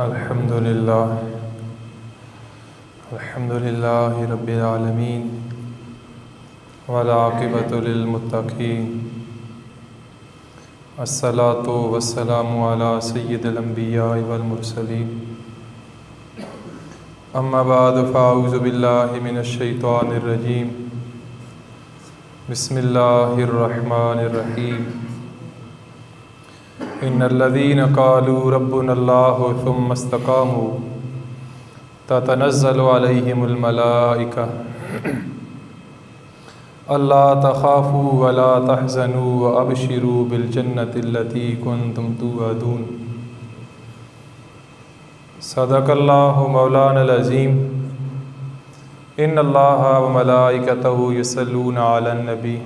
अल्हम्दुलिल्लाह अल्हम्दुलिल्लाहि रब्बिल आलमीन वल आक़िबतु लिल मुत्तक़ीन अस्सलातु वस्सलामु अला सय्यिदिल अंबिया'i वल मुरसलीन अम्मा बअद फ़अऊज़ु बिल्लाहि मिनश शैतानिर रजीम बिस्मिल्लाहिर रहमानिर रहीम इन्नल्लज़ीना क़ालू रब्बुनल्लाहु थुम्मा इस्तक़ामू ततनज़्ज़लु अलैहिमुल मलाइका अल्ला तख़ाफ़ू वला तहज़नू व अबशिरू बिल जन्नतिल्लती कुन्तुम तुअदून। सदक़ल्लाहु मौलानल अज़ीम। इन्नल्लाहा व मलाइकतहु युसल्लूना अलन नबी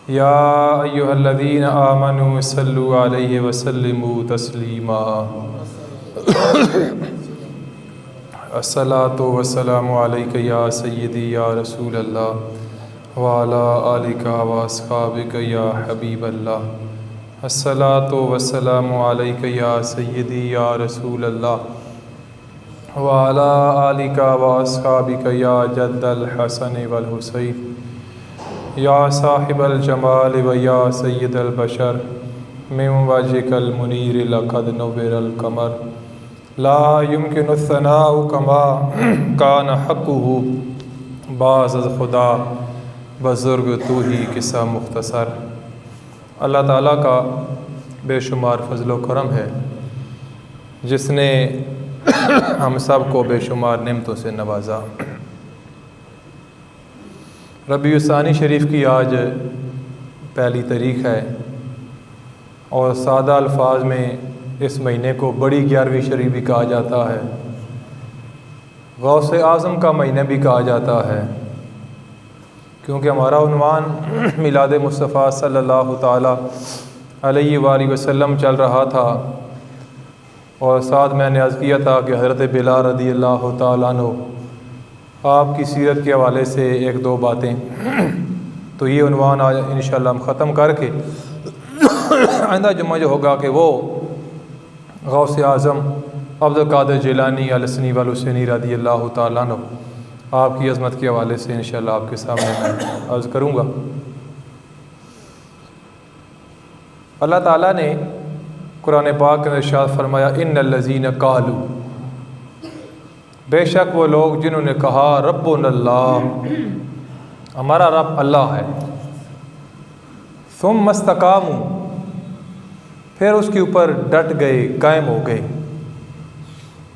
या अय्युहल्लज़ीना आमनू सल्लु अलैहि व सल्लिमू तस्लीमा। अस्सलातु वस्सलामु अलैका या सय्यदी या रसूलल्लाह व अला आलिका व अस्हाबिका या हबीबल्लाह। अस्सलातु वस्सलामु अलैका या सय्यदी या रसूलल्लाह व अला आलिका व अस्हाबिका या जद्दल हसन वल हुसैन या साहिबल जमाल व या सय्यदल बशर मिन वजहिकल मुनीर लक़द नव्वरल कमर ला युमकिनु सनाउ कमा कान हक़्क़ुहु बाज़ खुदा बुज़ुर्ग तू ही किस्सा मुख्तसर। अल्लाह ताला का बेशुमार फ़ज़्ल व करम है जिसने हम सब को बेशुमार नेमतों से नवाजा। रबीउल सानी शरीफ की आज पहली तारीख़ है और सादा अल्फाज में इस महीने को बड़ी 11वीं शरीफ भी कहा जाता है, गौसे आज़म का महीना भी कहा जाता है, क्योंकि हमारा उन्वान मिलाद मुस्तफ़ा सल्लल्लाहु ताला अलैहि वसल्लम चल रहा था और साथ मैंने अर्ज़ किया था कि हज़रत बिलाल रज़ियल्लाहु ताला अन्हु आपकी सीरत के हवाले से एक दो बातें। तो ये उन्वान आज इंशाअल्लाह हम ख़त्म करके आइंदा जुम्मा जो होगा कि वो गौसे आज़म अब्दुल कादिर जिलानी अलसनी वल हुसैनी रज़ियल्लाहु ताला अन्हु आपकी अज़मत के हवाले से इंशाअल्लाह आपके सामने मैं अर्ज़ करूँगा। अल्लाह ताला ने कुरान पाक के इरशाद फरमाया इन्नल्लज़ीना क़ालू, बेशक वो लोग जिन्होंने कहा रब्बुनल्लाह, हमारा रब अल्लाह है, सुम्मा इस्तक़ामू, फिर उसके ऊपर डट गए, कायम हो गए,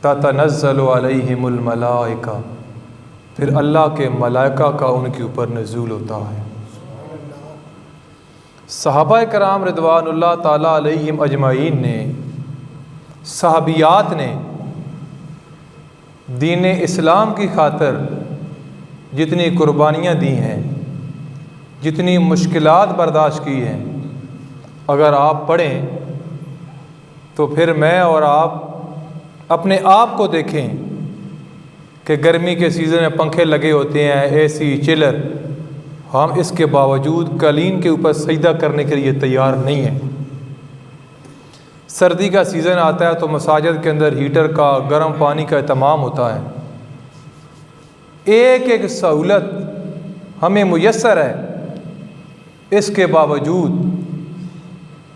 ततनज़्ज़लु अलैहिमुल मलाइका, फिर अल्लाह के मलाइका का उनके ऊपर नज़ूल होता है। सहाबा कराम रिदवानुल्लाह ताला अलैहिम अजमाइन ने, सहाबियात ने दीन इस्लाम की खातिर जितनी कुर्बानियाँ दी हैं, जितनी मुश्किलात बर्दाश्त की हैं, अगर आप पढ़ें तो फिर मैं और आप अपने आप को देखें कि गर्मी के सीज़न में पंखे लगे होते हैं, एसी, चिलर, हम इसके बावजूद कालीन के ऊपर सजदा करने के लिए तैयार नहीं हैं। सर्दी का सीज़न आता है तो मसाजिद के अंदर हीटर का, गर्म पानी का एहतमाम होता है। एक एक सहूलत हमें मुयस्सर है, इसके बावजूद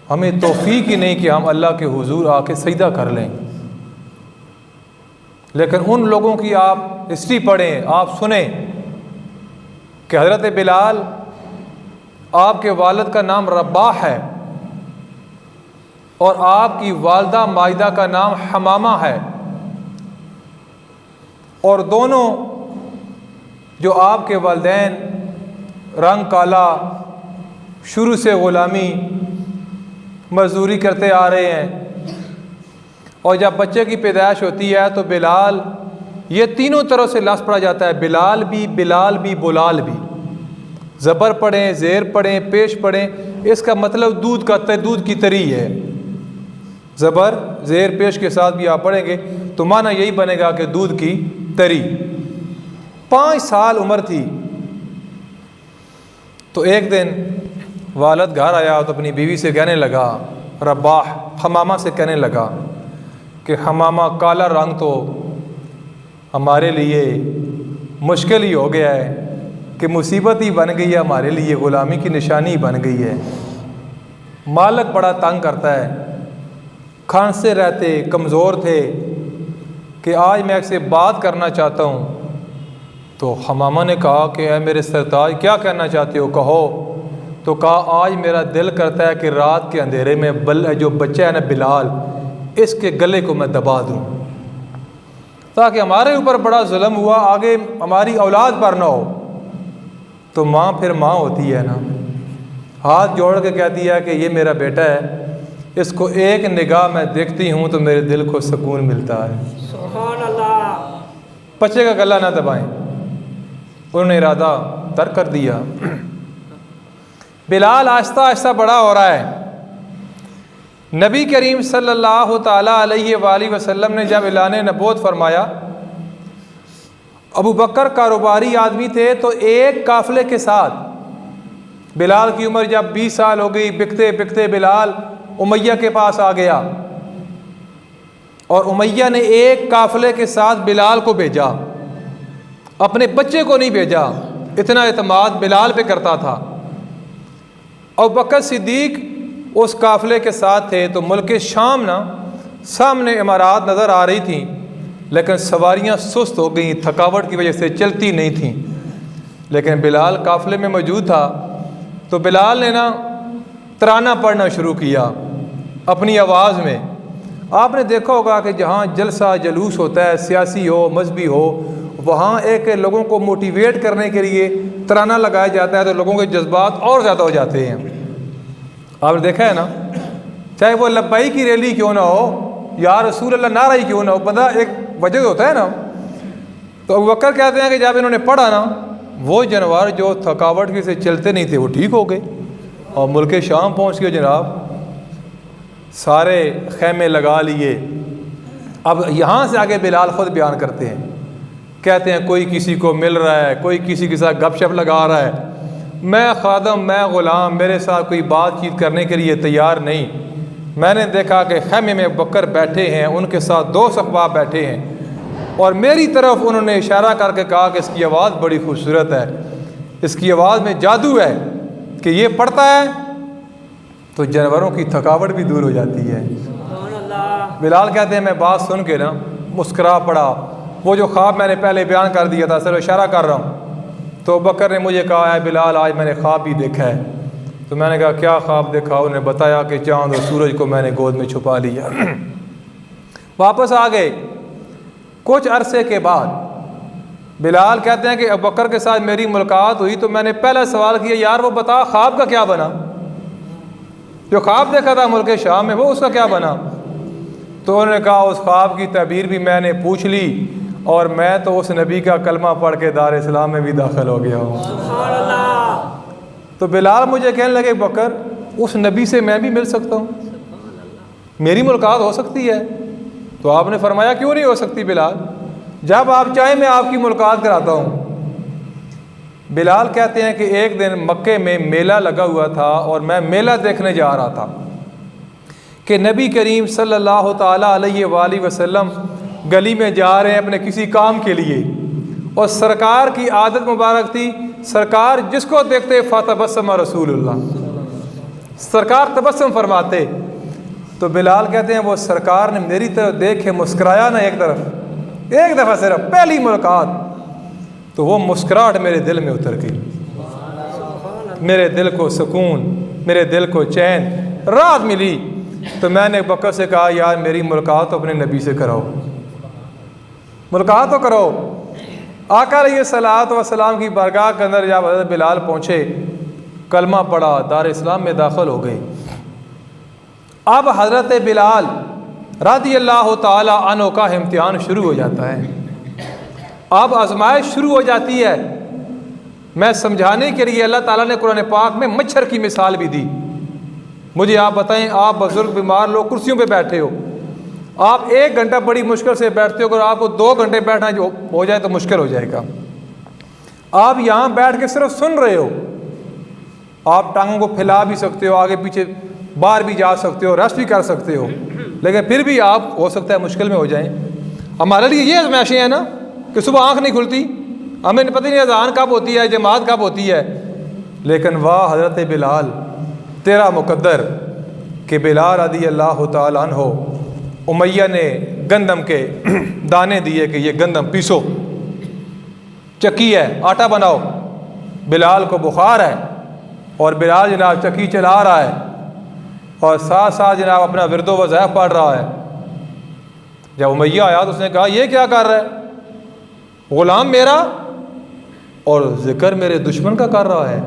हमें तौफीक ही नहीं कि हम अल्लाह के हुजूर आके सजदा कर लें। लेकिन उन लोगों की आप हिस्ट्री पढ़ें, आप सुने कि हज़रत बिलाल, आपके वालिद का नाम रब्बाह है और आपकी वालदा माइदा का नाम हमामा है, और दोनों जो आपके वालिदैन रंग काला, शुरू से ग़ुलामी मजदूरी करते आ रहे हैं, और जब बच्चे की पैदाइश होती है तो बिलाल, ये तीनों तरह से लफ्ज़ पढ़ा जाता है, बिलाल भी, बुलाल भी, ज़बर पढ़ें, ज़ेर पढ़ें, पेश पढ़ें, इसका मतलब दूध की तरी है। ज़बर ज़ेर पेश के साथ भी आप पढ़ेंगे तो माना यही बनेगा कि दूध की तरी। 5 साल उम्र थी तो एक दिन वालिद घर आया तो अपनी बीवी से कहने लगा, रब्बाह, हमामा से कहने लगा कि हमामा काला रंग तो हमारे लिए मुश्किल ही हो गया है, कि मुसीबत ही बन गई है हमारे लिए, ग़ुलामी की निशानी बन गई है। मालिक बड़ा तंग करता है। खांसते रहते, कमज़ोर थे कि आज मैं आपसे बात करना चाहता हूँ। तो हमामा ने कहा कि ऐ मेरे सरताज, क्या कहना चाहते हो, कहो। तो कहा आज मेरा दिल करता है कि रात के अंधेरे में जो बच्चा है ना बिलाल, इसके गले को मैं दबा दूँ, ताकि हमारे ऊपर बड़ा जुल्म हुआ आगे हमारी औलाद पर ना हो। तो माँ फिर माँ होती है ना, हाथ जोड़ के कहती है कि ये मेरा बेटा है, इसको एक निगाह मैं देखती हूँ तो मेरे दिल को सुकून मिलता है। सुभान अल्लाह। बच्चे का गला ना दबाएं। उन्होंने इरादा तर्क कर दिया। बिलाल आहिस्ता आहिस्ता बड़ा हो रहा है। नबी करीम सल्लल्लाहु ताला अलैहि वसल्लम ने जब ऐलान नबूवत फरमाया, अबू बकर कारोबारी आदमी थे, तो एक काफ़िले के साथ बिलाल की उम्र जब 20 साल हो गई, बिकते बिकते बिलाल उमैया के पास आ गया और उमैया ने एक काफ़िले के साथ बिलाल को भेजा, अपने बच्चे को नहीं भेजा। इतना एतमाद बिलाल पे करता था। और बकर सिद्दीक उस काफ़िले के साथ थे। तो मुल्क शाम ना सामने इमारात नज़र आ रही थी, लेकिन सवारियां सुस्त हो गई, थकावट की वजह से चलती नहीं थीं। लेकिन बिलाल काफ़िले में मौजूद था। तो बिलाल ने ना तराना पढ़ना शुरू किया अपनी आवाज़ में। आपने देखा होगा कि जहाँ जलसा जलूस होता है, सियासी हो मजहबी हो, वहाँ एक लोगों को मोटिवेट करने के लिए तराना लगाया जाता है, तो लोगों के जज्बात और ज़्यादा हो जाते हैं। आपने देखा है ना, चाहे वो लब्बाई की रैली क्यों ना हो, या रसूल अल्लाह नारा ही क्यों ना हो, बंदा एक वजह होता है ना। तो अबू बकर कहते हैं कि जब इन्होंने पढ़ा ना, वो जानवर जो थकावट की से चलते नहीं थे वो ठीक हो गए और मुल्क शाम पहुँच गए जनाब। सारे खैमे लगा लिए। अब यहाँ से आगे बिलाल ख़ुद बयान करते हैं, कहते हैं कोई किसी को मिल रहा है, कोई किसी के साथ गपशप लगा रहा है, मैं खादम, मैं ग़ुलाम, मेरे साथ कोई बातचीत करने के लिए तैयार नहीं। मैंने देखा कि खैमे में बकर बैठे हैं, उनके साथ 2 सख्बाब बैठे हैं और मेरी तरफ उन्होंने इशारा करके कहा कि इसकी आवाज़ बड़ी खूबसूरत है, इसकी आवाज़ में जादू है कि ये पढ़ता है तो जानवरों की थकावट भी दूर हो जाती है। बिलाल कहते हैं मैं बात सुन के ना मुस्करा पड़ा। वो जो ख्वाब मैंने पहले बयान कर दिया था, सिर्फ इशारा कर रहा हूँ। तो बकर ने मुझे कहा है बिलाल, आज मैंने ख्वाब भी देखा है। तो मैंने कहा क्या ख्वाब देखा? उन्हें बताया कि चाँद और सूरज को मैंने गोद में छुपा लिया। वापस आ गए। कुछ अरसे के बाद बिलाल कहते हैं कि अबू बकर के साथ मेरी मुलाकात हुई तो मैंने पहला सवाल किया, यार वो बता ख्वाब का क्या बना, जो ख्वाब देखा था मुल्क शाम में वो उसका क्या बना? तो उन्होंने कहा उस ख्वाब की तबीर भी मैंने पूछ ली और मैं तो उस नबी का कलमा पढ़ के दार इस्लाम में भी दाखिल हो गया हूँ। तो बिलाल मुझे कहने लगे बकर, उस नबी से मैं भी मिल सकता हूँ, मेरी मुलाकात हो सकती है? तो आपने फरमाया क्यों नहीं हो सकती बिलाल, जब आप चाहें मैं आपकी मुलाकात कराता हूँ। बिलाल कहते हैं कि एक दिन मक्के में मेला लगा हुआ था और मैं मेला देखने जा रहा था कि नबी करीम सल्लल्लाहु ताला अलैहि वसल्लम गली में जा रहे हैं अपने किसी काम के लिए और सरकार की आदत मुबारक थी, सरकार जिसको देखते फ़तबस्सम रसूलुल्लाह, सरकार तबस्सुम फरमाते। तो बिलाल कहते हैं वो सरकार ने मेरी तरफ देख के मुस्कुराया ना एक दफ़ा सिर्फ पहली मुलाकात, तो वो मुस्कुराहट मेरे दिल में उतर गई, मेरे दिल को सुकून, मेरे दिल को चैन, राहत मिली। तो मैंने बकर से कहा यार मेरी मुलाकात तो अपने नबी से कराओ, मुलाकात तो करो। आका अलैहिस्सलात व सलाम की बारगाह के अंदर जब हज़रत बिलाल पहुँचे, कलमा पढ़ा, दार इस्लाम में दाखिल हो गए। अब हज़रत बिलाल रज़ियल्लाहु ताला अन्हु का इम्तिहान शुरू हो जाता है, अब आजमाइश शुरू हो जाती है। मैं समझाने के लिए अल्लाह ताला ने कुरान पाक में मच्छर की मिसाल भी दी। मुझे आप बताएं, आप बुजुर्ग बीमार लोग कुर्सियों पे बैठे हो, आप 1 घंटा बड़ी मुश्किल से बैठते हो, अगर आपको 2 घंटे बैठना जो हो जाए तो मुश्किल हो जाएगा। आप यहाँ बैठ के सिर्फ सुन रहे हो, आप टांगों को फैला भी सकते हो, आगे पीछे बाहर भी जा सकते हो, रेस्ट भी कर सकते हो, लेकिन फिर भी आप हो सकता है मुश्किल में हो जाएं। हमारे लिए ये आजमाइशें हैं ना कि सुबह आँख नहीं खुलती, हमें पता नहीं अज़ान कब होती है, जमात कब होती है। लेकिन वाह हज़रत बिलाल, तेरा मुकद्दर कि बिलाल रज़ी अल्लाह तआला अन्हो, उमैया ने गंदम के दाने दिए कि ये गंदम पीसो, चक्की है, आटा बनाओ। बिलाल को बुखार है और बिलाल जनाब चक्की चला रहा है और साथ साथ जनाब अपना विरदो वज़ाइफ पढ़ रहा है। जब उमैया आया तो उसने कहा ये क्या कर रहा है, ग़ुलाम मेरा और ज़िक्र मेरे दुश्मन का कर रहा है।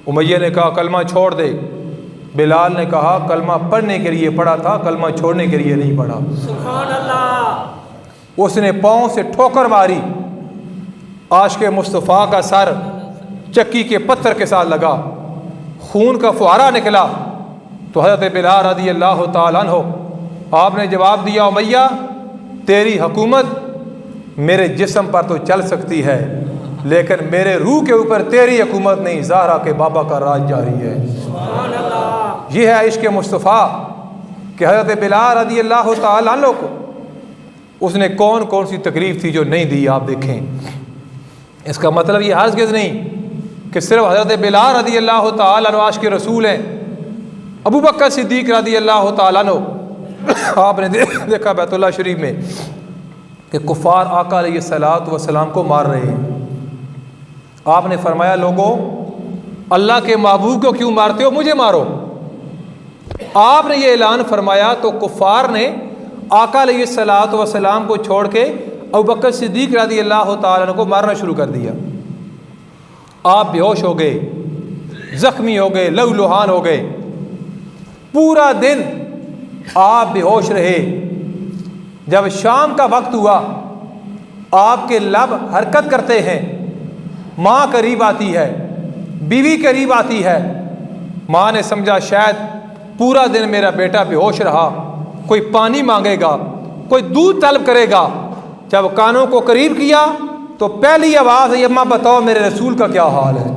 उमैया ने कहा कलमा छोड़ दे। बिलाल ने कहा कलमा पढ़ने के लिए पढ़ा था, कलमा छोड़ने के लिए नहीं पढ़ा। सुभान अल्लाह। उसने पाँव से ठोकर मारी, आशिक़ मुस्तफ़ा का सर चक्की के पत्थर के साथ लगा, खून का फुहारा निकला। तो हज़रत बिलाल रज़ी अल्लाह तआला अन्हो आपने जवाब दिया, उमैया तेरी हुकूमत मेरे जिस्म पर तो चल सकती है, लेकिन मेरे रूह के ऊपर तेरी हुकूमत नहीं, ज़हरा के बाबा का राज जारी है। ये है इश्क़ मुस्तफ़ा कि हज़रत बिलाल रज़ी अल्लाह तआला अन्हो को उसने कौन कौन सी तकलीफ़ थी जो नहीं दी। आप देखें, इसका मतलब ये हरगिज़ नहीं कि सिर्फ हज़रत बिलाल रज़ी अल्लाह तआला अन्हो आशिक़ रसूल हैं। अबू बकर सिद्दीक़ रज़ी अल्लाह तआला अन्हो आपने देखा बैतुल्लाह शरीफ में कि कुफ़ार आका अलैहिस्सलातु वस्सलाम को मार रहे हैं। आपने फरमाया लोगों अल्लाह के महबूब को क्यों मारते हो, मुझे मारो। आपने ये ऐलान फरमाया तो कुफ़ार ने आका अलैहिस्सलातु वस्सलाम को छोड़ के अबू बकर सिद्दीक़ रज़ी अल्लाह तआला अन्हु को मारना शुरू कर दिया। आप बेहोश हो गए, ज़ख्मी हो गए, लहूलुहान हो गए। पूरा दिन आप बेहोश रहे। जब शाम का वक्त हुआ आपके लब हरकत करते हैं, माँ करीब आती है, बीवी करीब आती है। माँ ने समझा शायद पूरा दिन मेरा बेटा बेहोश रहा, कोई पानी मांगेगा, कोई दूध तलब करेगा। जब कानों को करीब किया तो पहली आवाज़ है, अम्मा बताओ मेरे रसूल का क्या हाल है।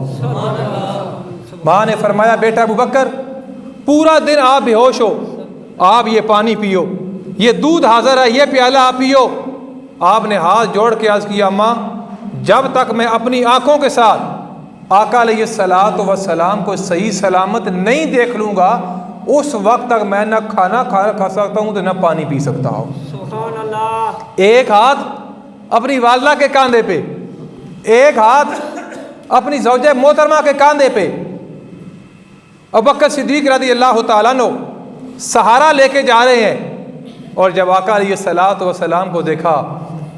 माँ ने फरमाया बेटा अबू बकर पूरा दिन आप बेहोश हो, आप ये पानी पियो, ये दूध हाज़िर है, ये प्याला आप पियो। आपने हाथ जोड़ के अर्ज़ किया अम्मा जब तक मैं अपनी आँखों के साथ आका अलैहिस्सलातु वस्सलाम को सही सलामत नहीं देख लूँगा उस वक्त तक मैं न खाना खा सकता हूँ तो न पानी पी सकता हूँ। सुभान अल्लाह। एक हाथ अपनी वालदा के कांधे पे, एक हाथ अपनी ज़ौजा मोहतरमा के कांधे पे। अबू बकर सिद्दीक़ रज़ी अल्लाह तआला अन्हु सहारा लेके जा रहे हैं और जब आका अलैहिस्सलातु वस्सलाम को देखा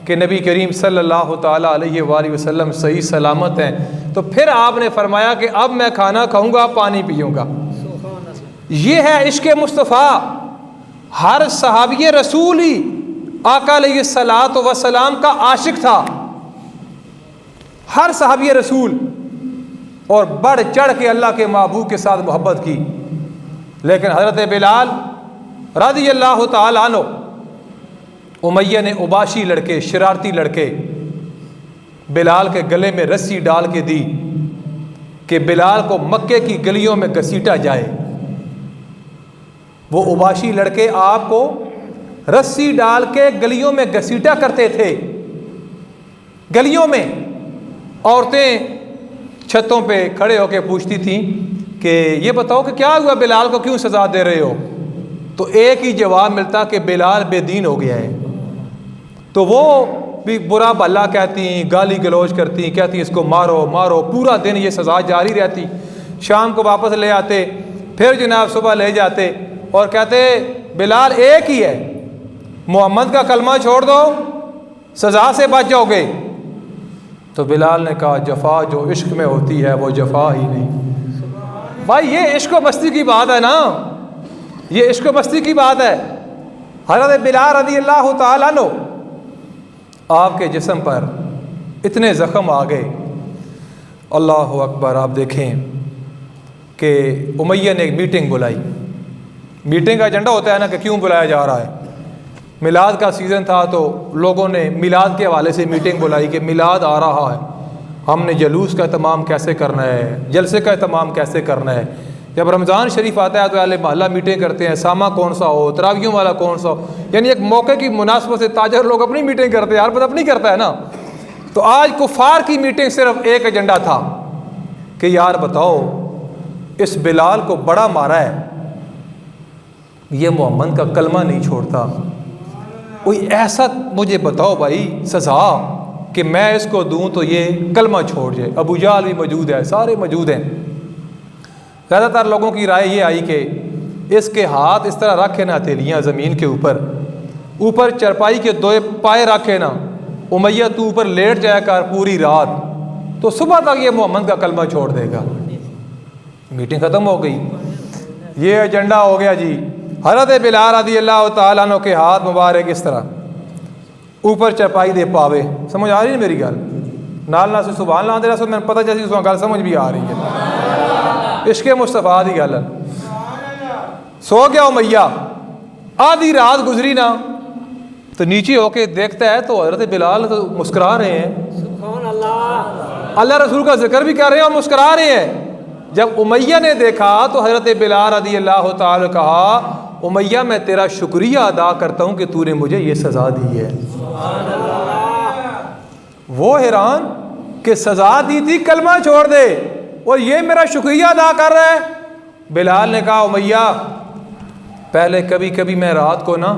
कि नबी करीम सल्लल्लाहु तआला अलैहि वसल्लम सही सलामत हैं तो फिर आपने फरमाया कि अब मैं खाना खाऊंगा, पानी पीऊँगा। ये है इश्क़ मुस्तफ़ा। हर सहाबी रसूल ही आका अलैहिस्सलातु वस्सलाम का आशिक था, हर सहाबी रसूल, और बढ़ चढ़ के अल्लाह के महबूब के साथ मोहब्बत की। लेकिन हज़रत बिलाल रज़ी अल्लाह तआला अन्हु उमैया ने उबाशी लड़के, शरारती लड़के बिलाल के गले में रस्सी डाल के दी कि बिलाल को मक्के की गलियों में घसीटा जाए। वो उबाशी लड़के आपको रस्सी डाल के गलियों में घसीटा करते थे। गलियों में औरतें छतों पे खड़े होकर पूछती थी कि ये बताओ कि क्या हुआ, बिलाल को क्यों सज़ा दे रहे हो। तो एक ही जवाब मिलता कि बिलाल बेदीन हो गया है। तो वो भी बुरा भला कहती, गाली गलौज करती, कहती इसको मारो मारो। पूरा दिन ये सज़ा जारी रहती। शाम को वापस ले आते, फिर जनाब सुबह ले जाते और कहते बिलाल एक ही है, मोहम्मद का कलमा छोड़ दो, सज़ा से बच जाओगे। तो बिलाल ने कहा जफ़ा जो इश्क में होती है वो जफ़ा ही नहीं। भाई ये इश्क मस्ती की बात है ना, ये इश्क मस्ती की बात है। हज़रत बिलाल रज़ी अल्लाह तआला अन्हु आपके जिस्म पर इतने ज़ख़म आ गए, अल्लाह अकबर। आप देखें कि उमैया ने एक मीटिंग बुलाई। मीटिंग का एजेंडा होता है ना कि क्यों बुलाया जा रहा है। मिलाद का सीज़न था तो लोगों ने मिलाद के हवाले से मीटिंग बुलाई कि मिलाद आ रहा है, हमने जलूस का एहतमाम कैसे करना है, जलसे का एहतमाम कैसे करना है। जब रमज़ान शरीफ आता है तो अहले मोहल्ला मीटिंग करते हैं, सामा कौन सा हो, तरावियों वाला कौन सा हो, यानी एक मौके की मुनासबत से ताजर लोग अपनी मीटिंग करते हैं। यार पता नहीं करता है ना। तो आज कुफार की मीटिंग सिर्फ एक एजेंडा था कि यार बताओ इस बिलाल को बड़ा मारा है, ये मोहम्मद का कलमा नहीं छोड़ता, कोई ऐसा मुझे बताओ भाई सज़ा कि मैं इसको दूं तो ये कलमा छोड़ जाए। अबू जहल भी मौजूद है, सारे मौजूद हैं। ज़्यादातर लोगों की राय ये आई कि इसके हाथ इस तरह रखे ना हथेलियाँ ज़मीन के ऊपर चरपाई के 2 पाए रखे ना, उमैया तू ऊपर लेट जाया कर पूरी रात, तो सुबह तक ये मोहम्मद का कलमा छोड़ देगा। मीटिंग ख़त्म हो गई, ये एजेंडा हो गया जी। हज़रत बिलाल रज़ी अल्लाह तआला अन्हु के हाथ मुबारक इस तरह ऊपर चरपाई दे पावे। समझ आ रही है मेरी गल? नाल ना से सुभान अल्लाह दे रसूल, मैंने पता जैसी उसमें गल समझ भी आ रही है। इश्क़ मुस्तफ़ा दी गल। सो गया उमैया, आधी रात गुजरी ना तो नीचे होके देखता है तो हज़रत बिलाल तो मुस्कुरा रहे हैं, अल्लाह रसूल का जिक्र भी कर रहे हैं और मुस्कुरा रहे हैं। जब उमैया ने देखा तो हज़रत बिलाल रज़ी अल्लाह तआला कहा, उमैया मैं तेरा शुक्रिया अदा करता हूँ कि तूने मुझे ये सज़ा दी है। वो हैरान कि सज़ा दी थी कलमा छोड़ दे और ये मेरा शुक्रिया अदा कर रहा है। बिलाल ने कहा, उमैया पहले कभी कभी मैं रात को ना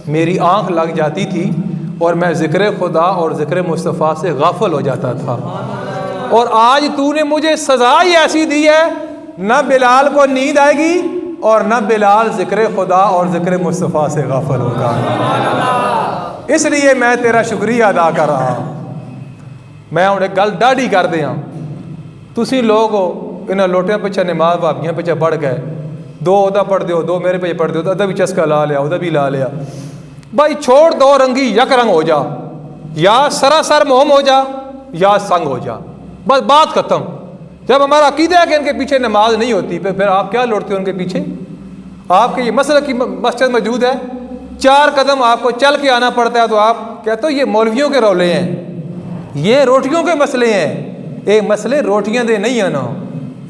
मेरी आँख लग जाती थी और मैं ज़िक्र खुदा और ज़िक्र मुस्तफ़ा से गाफिल हो जाता था, और आज तूने मुझे सज़ा ही ऐसी दी है, न बिलाल को नींद आएगी और न बिलाल ज़िक्र खुदा और ज़िक्र मुस्तफ़ा से गाफिल होगा, इसलिए मैं तेरा शुक्रिया अदा कर रहा हूँ। मैं उन्हें गल डाढ़ी कर दिया, तुसी लोग हो इन्होंने लोटियां पिछे नमाज भाबियां पिछे बढ़ गए, 2 उदा पढ़ दो, 2 मेरे पे पढ़ दो, तो अदा भी चस्का ला लिया, उदा भी ला लिया। भाई छोड़ दो रंगी, यक रंग हो जा, या सरासर मोहम हो जा या संग हो जा, बस बात खत्म। जब हमारा अकीदा है कि इनके पीछे नमाज नहीं होती, फिर आप क्या लौटते हो उनके पीछे? आपके ये मसला की मस्जिद मौजूद है, 4 कदम आपको चल के आना पड़ता है, तो आप कहते हो ये मौलवियों के रौले हैं, ये रोटियों के मसले हैं। ये मसले रोटियां दे नहीं है ना,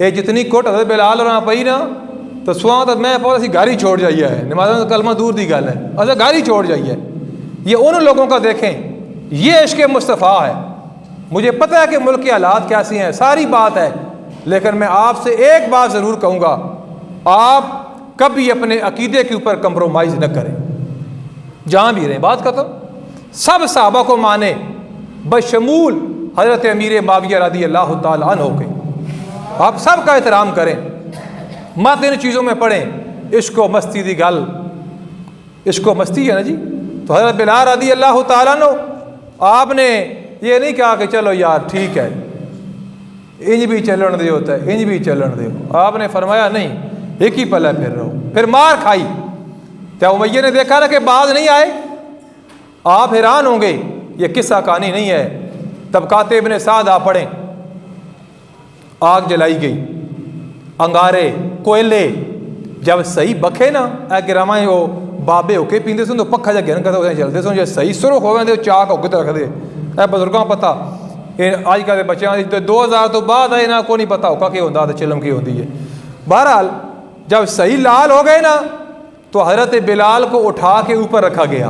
ये जितनी कोट हज़रत बिलाल रहा पई ना तो सुहा तो मैं बहुत घर ही छोड़ जाइए है, नमाज़ तो कलमा दूर दी गल है, अच्छा घर ही छोड़ जाइए। ये उन लोगों का देखें, ये इश्क़ मुस्तफ़ा है। मुझे पता है कि मुल्क के हालात कैसी हैं, सारी बात है, लेकिन मैं आपसे एक बात ज़रूर कहूँगा, आप कभी अपने अकीदे के ऊपर कंप्रोमाइज़ न करें, जहाँ भी रहें। बात खत्म। सब सहाबा को माने बशमूल हज़रत अमीर माविया रज़ी अल्लाह तआला अन्हु के, आप सब का एहतराम करें, मत इन चीज़ों में पढ़ें। इश्क़ो मस्ती दी गल, इश्क़ो मस्ती है ना जी। तो हज़रत बिलाल रज़ी अल्लाह तआला अन्हु, आपने ये नहीं कहा कि चलो यार ठीक है इंज भी चलन दे होता है, इंज भी चलन दो। आपने फरमाया नहीं, एक ही पल्ला फिर रहो, फिर मार खाई। क्या उमैया ने देखा ना कि बाज नहीं आए? आप हैरान होंगे, ये किस्सा कहानी नहीं है, तबकात इब्न साद आप पढ़ें। आग जलाई गई, अंगारे कोयले जब सही बखे ना गिरावा वो बाबे होके पींदे सुन तो पक्खा जा गिरन करते चलते सुन, जो सही सुरख हो गए चाक होके तो रखते ए बजुर्गों पता। अजकल के बच्चे 2000 तो बाद है ना को नहीं पता होगा कि होता तो चिलम की होती है। बहरहाल जब सही लाल हो गए ना तो हज़रत बिलाल को उठा के ऊपर रखा गया।